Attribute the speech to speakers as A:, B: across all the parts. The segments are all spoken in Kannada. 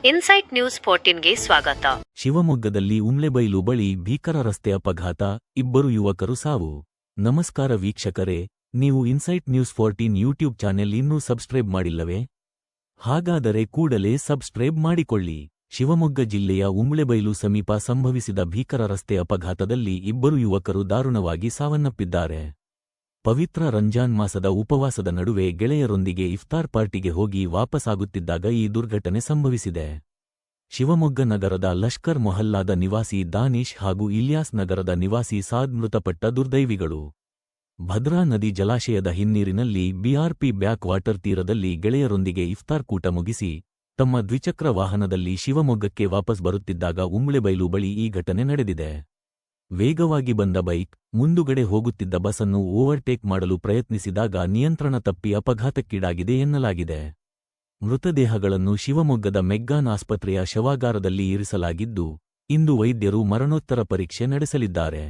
A: ಇನ್ಸೈಟ್ ನ್ಯೂಸ್ 14ಗೆ ಸ್ವಾಗತ.
B: ಶಿವಮೊಗ್ಗದಲ್ಲಿ ಉಮ್ಳೆಬೈಲು ಬಳಿ ಭೀಕರ ರಸ್ತೆ ಅಪಘಾತ, ಇಬ್ಬರು ಯುವಕರು ಸಾವು. ನಮಸ್ಕಾರ ವೀಕ್ಷಕರೇ, ನೀವು ಇನ್ಸೈಟ್ ನ್ಯೂಸ್ 14 ಯೂಟ್ಯೂಬ್ ಚಾನೆಲ್ ಇನ್ನೂ ಸಬ್ಸ್ಕ್ರೈಬ್ ಮಾಡಿಲ್ಲವೇ? ಹಾಗಾದರೆ ಕೂಡಲೇ ಸಬ್ಸ್ಕ್ರೈಬ್ ಮಾಡಿಕೊಳ್ಳಿ. ಶಿವಮೊಗ್ಗ ಜಿಲ್ಲೆಯ ಉಮ್ಳೆಬೈಲು ಸಮೀಪ ಸಂಭವಿಸಿದ ಭೀಕರ ರಸ್ತೆ ಅಪಘಾತದಲ್ಲಿ ಇಬ್ಬರು ಯುವಕರು ದಾರುಣವಾಗಿ ಸಾವನ್ನಪ್ಪಿದ್ದಾರೆ. ಪವಿತ್ರ ರಂಜಾನ್ ಮಾಸದ ಉಪವಾಸದ ನಡುವೆ ಗೆಳೆಯರೊಂದಿಗೆ ಇಫ್ತಾರ್ ಪಾರ್ಟಿಗೆ ಹೋಗಿ ವಾಪಸಾಗುತ್ತಿದ್ದಾಗ ಈ ದುರ್ಘಟನೆ ಸಂಭವಿಸಿದೆ. ಶಿವಮೊಗ್ಗ ನಗರದ ಲಷ್ಕರ್ ಮೊಹಲ್ಲಾದ ನಿವಾಸಿ ದಾನಿಶ್ ಹಾಗೂ ಇಲ್ಯಾಸ್ ನಗರದ ನಿವಾಸಿ ಸಾದ್ ಮೃತಪಟ್ಟ ದುರ್ದೈವಿಗಳು. ಭದ್ರಾ ನದಿ ಜಲಾಶಯದ ಹಿನ್ನೀರಿನಲ್ಲಿ ಬಿಆರ್ಪಿ ಬ್ಯಾಕ್ ವಾಟರ್ ತೀರದಲ್ಲಿ ಗೆಳೆಯರೊಂದಿಗೆ ಇಫ್ತಾರ್ ಕೂಟ ಮುಗಿಸಿ ತಮ್ಮ ದ್ವಿಚಕ್ರ ವಾಹನದಲ್ಲಿ ಶಿವಮೊಗ್ಗಕ್ಕೆ ವಾಪಸ್ ಬರುತ್ತಿದ್ದಾಗ ಉಮ್ಳೆಬೈಲು ಬಳಿ ಈ ಘಟನೆ ನಡೆದಿದೆ. ವೇಗವಾಗಿ ಬಂದ ಬೈಕ್ ಮುಂದುಗಡೆ ಹೋಗುತ್ತಿದ್ದ ಬಸ್ಸನ್ನು ಓವರ್ಟೇಕ್ ಮಾಡಲು ಪ್ರಯತ್ನಿಸಿದಾಗ ನಿಯಂತ್ರಣ ತಪ್ಪಿ ಅಪಘಾತಕ್ಕೀಡಾಗಿದೆ ಎನ್ನಲಾಗಿದೆ. ಮೃತದೇಹಗಳನ್ನು ಶಿವಮೊಗ್ಗದ ಮೆಗ್ಗಾನ್ ಆಸ್ಪತ್ರೆಯ ಶವಾಗಾರದಲ್ಲಿ ಇರಿಸಲಾಗಿದ್ದು, ಇಂದು ವೈದ್ಯರು ಮರಣೋತ್ತರ ಪರೀಕ್ಷೆ ನಡೆಸಲಿದ್ದಾರೆ.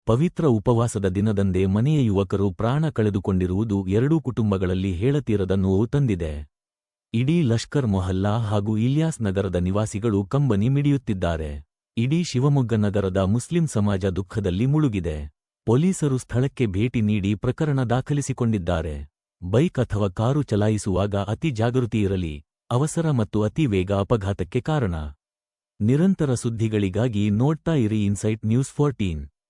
B: ಪವಿತ್ರ ಉಪವಾಸದ ದಿನದಂದೇ ಮನೆಯ ಯುವಕರು ಪ್ರಾಣ ಕಳೆದುಕೊಂಡಿರುವುದು ಎರಡೂ ಕುಟುಂಬಗಳಲ್ಲಿ ಹೇಳತೀರದ ನೋವು ತಂದಿದೆ. ಇಡೀ ಲಷ್ಕರ್ ಮೊಹಲ್ಲಾ ಹಾಗೂ ಇಲ್ಯಾಸ್ ನಗರದ ನಿವಾಸಿಗಳು ಕಂಬನಿ ಮಿಡಿಯುತ್ತಿದ್ದಾರೆ. ಇಡೀ ಶಿವಮೊಗ್ಗ ನಗರದ ಮುಸ್ಲಿಂ ಸಮಾಜ ದುಃಖದಲ್ಲಿ ಮುಳುಗಿದೆ. ಪೊಲೀಸರು ಸ್ಥಳಕ್ಕೆ ಭೇಟಿ ನೀಡಿ ಪ್ರಕರಣ ದಾಖಲಿಸಿಕೊಂಡಿದ್ದಾರೆ. ಬೈಕ್ ಅಥವಾ ಕಾರು ಚಲಾಯಿಸುವಾಗ ಅತಿ ಜಾಗೃತಿ ಇರಲಿ. ಅವಸರ ಮತ್ತು ಅತಿ ವೇಗ ಅಪಘಾತಕ್ಕೆ ಕಾರಣ. ನಿರಂತರ ಸುದ್ದಿಗಳಿಗಾಗಿ ನೋಡ್ತಾ ಇರಿ ಇನ್ಸೈಟ್ ನ್ಯೂಸ್ 14.